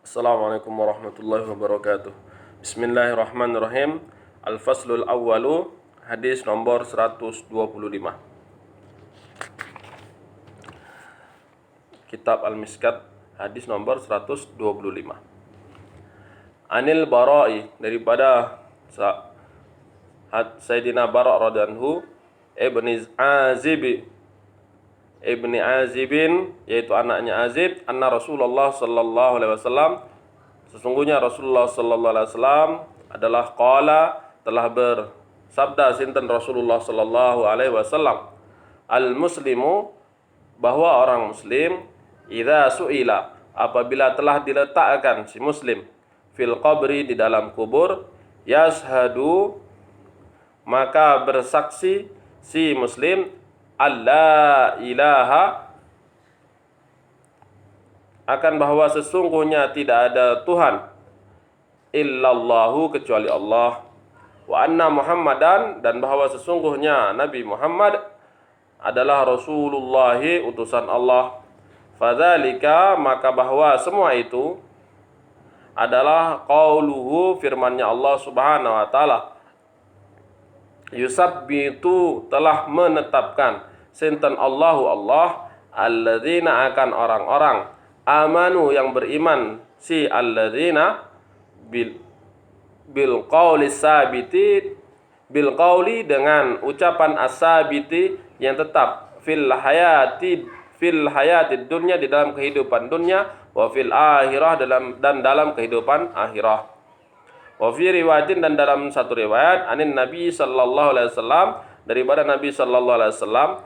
Assalamualaikum warahmatullahi wabarakatuh. Bismillahirrahmanirrahim. Al-Faslul Awwalu, hadis nomor 125. Kitab Al-Miskat, hadis nomor 125. Anil Bara'i, daripada Sayyidina Bara' radhiyallahu Ibni Azibin, yaitu anaknya Azib, anna Rasulullah sallallahu alaihi wasallam, sesungguhnya Rasulullah sallallahu alaihi wasallam adalah qala, telah bersabda sinten Rasulullah sallallahu alaihi wasallam, al muslimu, bahwa orang muslim, idza suila, apabila telah diletakkan si muslim, fil qabri, di dalam kubur, yashhadu, maka bersaksi si muslim, alla ilaha, akan bahwa sesungguhnya tidak ada Tuhan illallahu, kecuali Allah, wa anna Muhammadan, dan bahwa sesungguhnya Nabi Muhammad adalah Rasulullah, utusan Allah. Fadzalika, maka bahwa semua itu adalah qauluhu, firman-Nya Allah Subhanahu wa taala, yusabbitu, telah menetapkan sinten Allahu Allah, alladzina, akan orang-orang, amanu, yang beriman, si alladzina, bil qauli sabiti, bil qauli, dengan ucapan as-sabiti, yang tetap, fil hayati dunya, di dalam kehidupan dunia, wa fil akhirah, dalam kehidupan akhirah. Wa fi riwayatin, dan dalam satu riwayat, anin Nabi sallallahu alaihi wasallam, daripada Nabi sallallahu alaihi wasallam,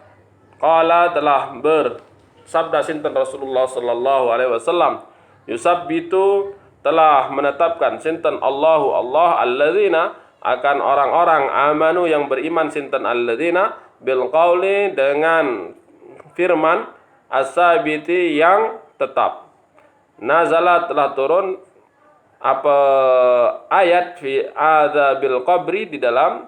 qala, telah bersabda sinten Rasulullah sallallahu alaihi wasallam, yusabbitu, telah menetapkan sinten Allahu Allah, alladzina, akan orang-orang, amanu, yang beriman, sinten alladzina, bil qauli, dengan firman, as-sabiti, yang tetap. Nazalat, telah turun apa ayat, fi adzabil qabri, di dalam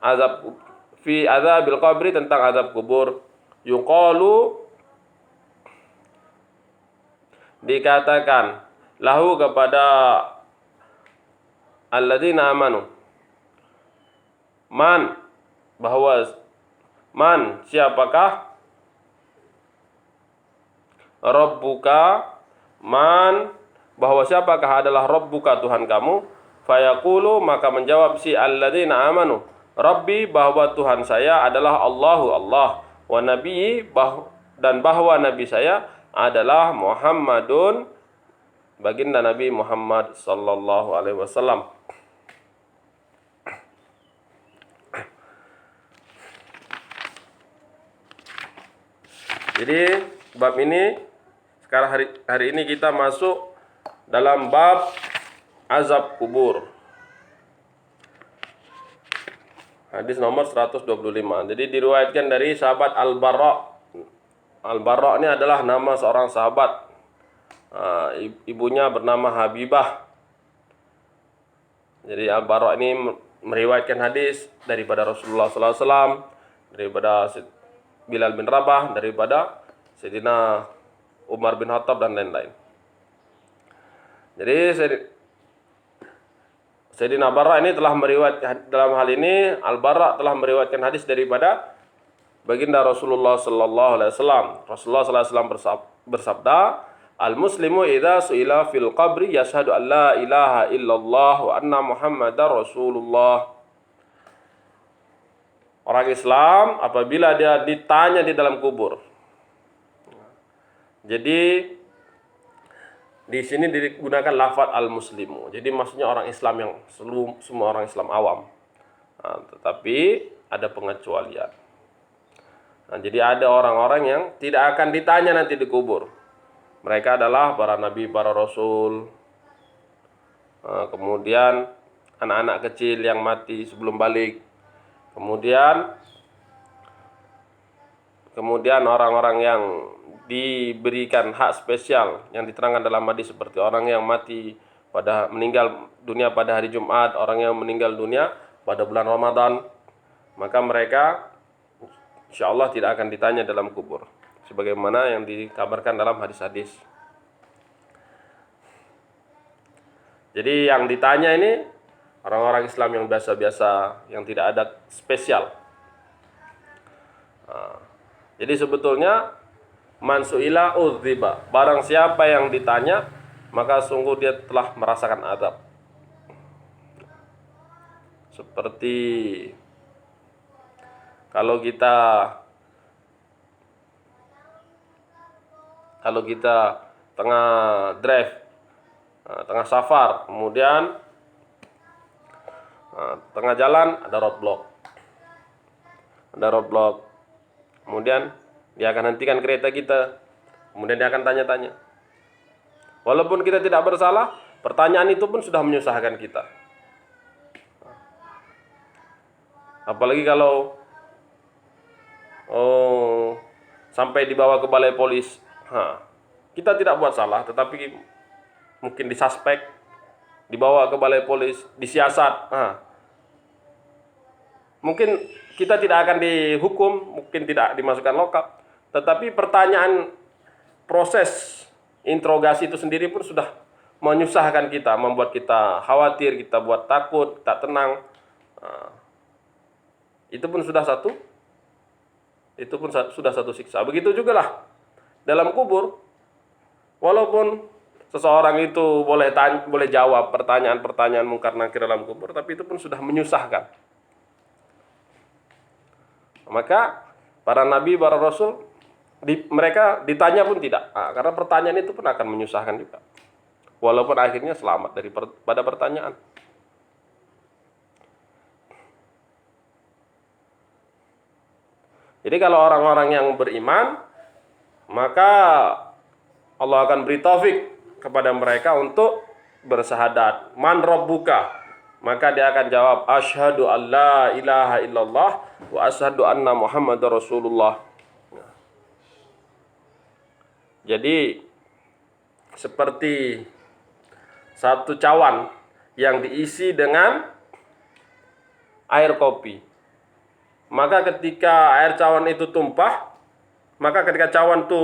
azab, fi adzabil qabri, tentang azab kubur. Yuqalu, dikatakan, lahu, kepada alladzina amanu, man, bahwa man, siapakah, rabbuka, man, bahwa siapakah adalah rabbuka, Tuhan kamu. Fayaqulu, maka menjawab si alladzina amanu, rabbi, bahwa Tuhan saya adalah Allahu Allah, wa nabiyyi, dan bahwa nabi saya adalah Muhammadun, baginda Nabi Muhammad sallallahu alaihi wasallam. Jadi bab ini sekarang, hari ini kita masuk dalam bab azab kubur. Hadis nomor 125. Jadi diriwayatkan dari sahabat Al-Bara'. Al-Bara' ini adalah nama seorang sahabat. Ibunya bernama Habibah. Jadi Al-Bara' ini meriwayatkan hadis daripada Rasulullah sallallahu alaihi wasallam, daripada Bilal bin Rabah, daripada Sayyidina Umar bin Khattab, dan lain-lain. Jadi Sayyidina Bara' ini telah meriwayatkan, dalam hal ini Al-Bara' telah meriwayatkan hadis daripada baginda Rasulullah sallallahu alaihi wasallam. Rasulullah sallallahu alaihi wasallam bersabda, al-muslimu idza su'ila fil qabri yashhadu an la ilaha illallah wa anna Muhammadar Rasulullah. Orang Islam apabila dia ditanya di dalam kubur. Jadi di sini digunakan lafaz al-muslimu. Jadi maksudnya orang Islam yang semua orang Islam awam. Tetapi ada pengecualian. Jadi ada orang-orang yang tidak akan ditanya nanti di kubur. Mereka adalah para nabi, para rasul. Kemudian anak-anak kecil yang mati sebelum balik. Kemudian orang-orang yang diberikan hak spesial yang diterangkan dalam hadis, seperti orang yang meninggal dunia pada hari Jumat, orang yang meninggal dunia pada bulan Ramadan, maka mereka insyaallah tidak akan ditanya dalam kubur, sebagaimana yang dikabarkan dalam hadis-hadis. Jadi yang ditanya ini orang-orang Islam yang biasa-biasa, yang tidak ada spesial. Jadi sebetulnya man su'ila udziba. Barang siapa yang ditanya, maka sungguh dia telah merasakan azab. Seperti kalau kita tengah drive, tengah safar, kemudian tengah jalan ada roadblock. Kemudian dia akan hentikan kereta kita. Kemudian dia akan tanya-tanya. Walaupun kita tidak bersalah, pertanyaan itu pun sudah menyusahkan kita. Apalagi kalau sampai dibawa ke balai polis. Kita tidak buat salah, tetapi mungkin disuspek, dibawa ke balai polis, disiasat. Mungkin kita tidak akan dihukum, mungkin tidak dimasukkan lokap, tetapi pertanyaan proses interogasi itu sendiri pun sudah menyusahkan kita, membuat kita khawatir, kita buat takut, tak tenang. Itu pun sudah satu siksa. Begitu juga lah dalam kubur. Walaupun seseorang itu boleh jawab pertanyaan-pertanyaan mungkar nakir dalam kubur, tapi itu pun sudah menyusahkan. Maka para nabi, para rasul, mereka ditanya pun tidak. Karena pertanyaan itu pun akan menyusahkan juga. Walaupun akhirnya selamat daripada pertanyaan. Jadi kalau orang-orang yang beriman, maka Allah akan beri taufik kepada mereka untuk bersyahadat. Man rabbuka? Maka dia akan jawab, asyhadu an la ilaha illallah wa asyhadu anna Muhammadar Rasulullah. Jadi seperti satu cawan yang diisi dengan air kopi. Maka ketika air cawan itu tumpah, maka ketika cawan itu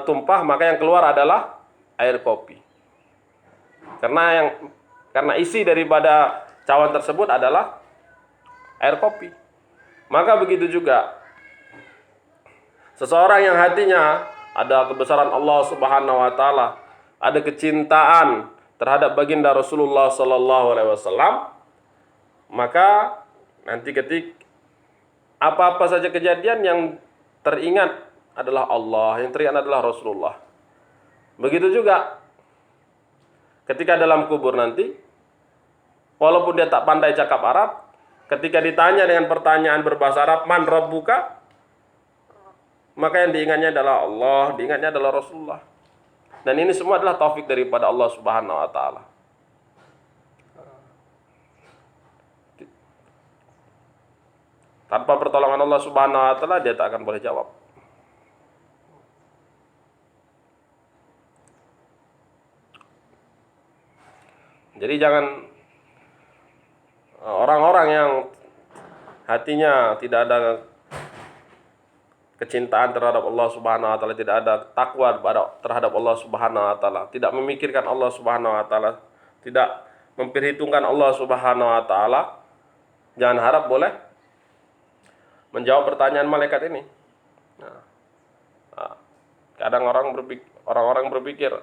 tumpah, maka yang keluar adalah air kopi. Karena isi daripada cawan tersebut adalah air kopi. Maka begitu juga seseorang yang hatinya ada kebesaran Allah Subhanahu wa taala, ada kecintaan terhadap baginda Rasulullah sallallahu alaihi wasallam, maka nanti ketika apa-apa saja kejadian yang teringat adalah Allah, yang teringat adalah Rasulullah. Begitu juga ketika dalam kubur nanti, walaupun dia tak pandai cakap Arab, ketika ditanya dengan pertanyaan berbahasa Arab, man rabbuka? Maka yang diingatnya adalah Allah, diingatnya adalah Rasulullah. Dan ini semua adalah taufik daripada Allah Subhanahu wa taala. Tanpa pertolongan Allah Subhanahu wa taala dia tak akan boleh jawab. Jadi jangan orang-orang yang hatinya tidak ada kecintaan terhadap Allah Subhanahu wa taala, tidak ada takwa terhadap Allah Subhanahu wa taala, tidak memikirkan Allah Subhanahu wa taala, tidak memperhitungkan Allah Subhanahu wa taala, jangan harap boleh menjawab pertanyaan malaikat ini. Kadang orang-orang berpikir,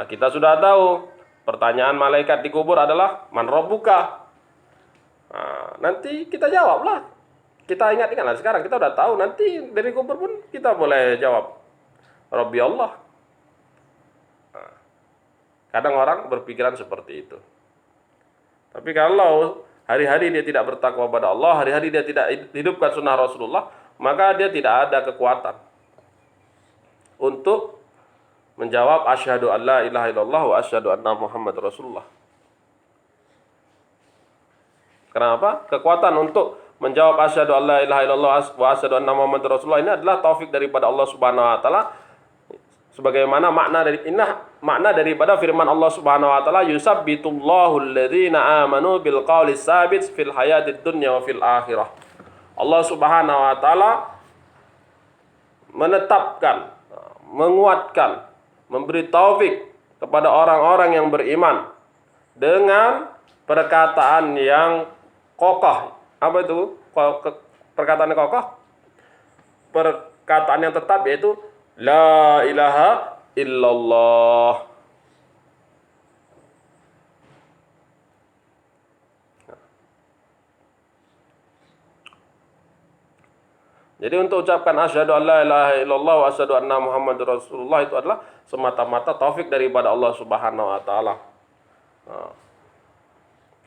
kita sudah tahu pertanyaan malaikat di kubur adalah man rabbuka. Nanti kita jawablah. Kita ingat-ingatlah sekarang, kita udah tahu, nanti dari kubur pun kita boleh jawab Rabbi Allah. Kadang orang berpikiran seperti itu. Tapi kalau hari-hari dia tidak bertakwa pada Allah, hari-hari dia tidak hidupkan sunnah Rasulullah, maka dia tidak ada kekuatan untuk menjawab asyhadu an la ilaha illallah wa asyhadu anna Muhammad Rasulullah. Kenapa? Kekuatan untuk menjawab asyhadu an la ilaha illallah wa asyhadu anna Muhammad Rasulullah ini adalah taufik daripada Allah Subhanahu wa taala. Sebagaimana makna daripada firman Allah Subhanahu wa taala, yusabbitullahu alladhina amanu bil qawli tsabit fil hayatid dunya wa fil akhirah. Allah Subhanahu wa taala menetapkan, menguatkan, memberi taufik kepada orang-orang yang beriman dengan perkataan yang kokoh. Apa itu? Perkataan yang kokoh? Perkataan yang tetap, yaitu la ilaha illallah. Jadi untuk ucapkan asyhadu an la ilaha illallah wa asyhadu anna muhammadur rasulullah itu adalah semata-mata taufik daripada Allah Subhanahu wa taala.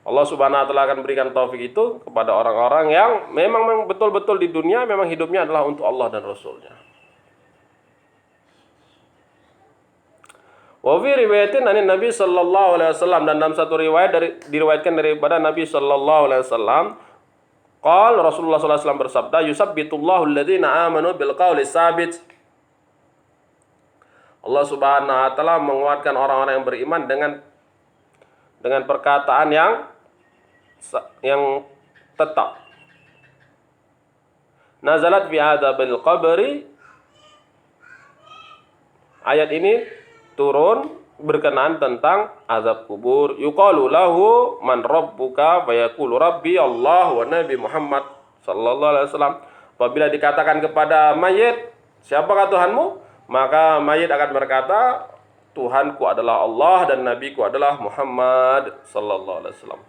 Allah Subhanahu wa taala akan berikan taufik itu kepada orang-orang yang memang betul-betul di dunia memang hidupnya adalah untuk Allah dan Rasulnya. Wa fi riwayatin dari Nabi sallallahu alaihi wasallam, dan dalam satu riwayat diriwayatkan daripada Nabi sallallahu alaihi wasallam, Rasulullah sallallahu alaihi wasallam bersabda, "Yusabbitullahu alladziina aamanu bil qawli tsabit." Allah Subhanahu wa taala menguatkan orang-orang yang beriman dengan perkataan yang tetap. Nazalat fi adzabil qabri. Ayat ini turun berkenaan tentang azab kubur. Yuqalu lahu man rabbuka fayaqulu rabbi Allah wa nabi Muhammad sallallahu alaihi wasallam. Apabila dikatakan kepada mayit, siapakah Tuhanmu? Maka mayit akan berkata, Tuhanku adalah Allah dan nabiku adalah Muhammad sallallahu alaihi wasallam.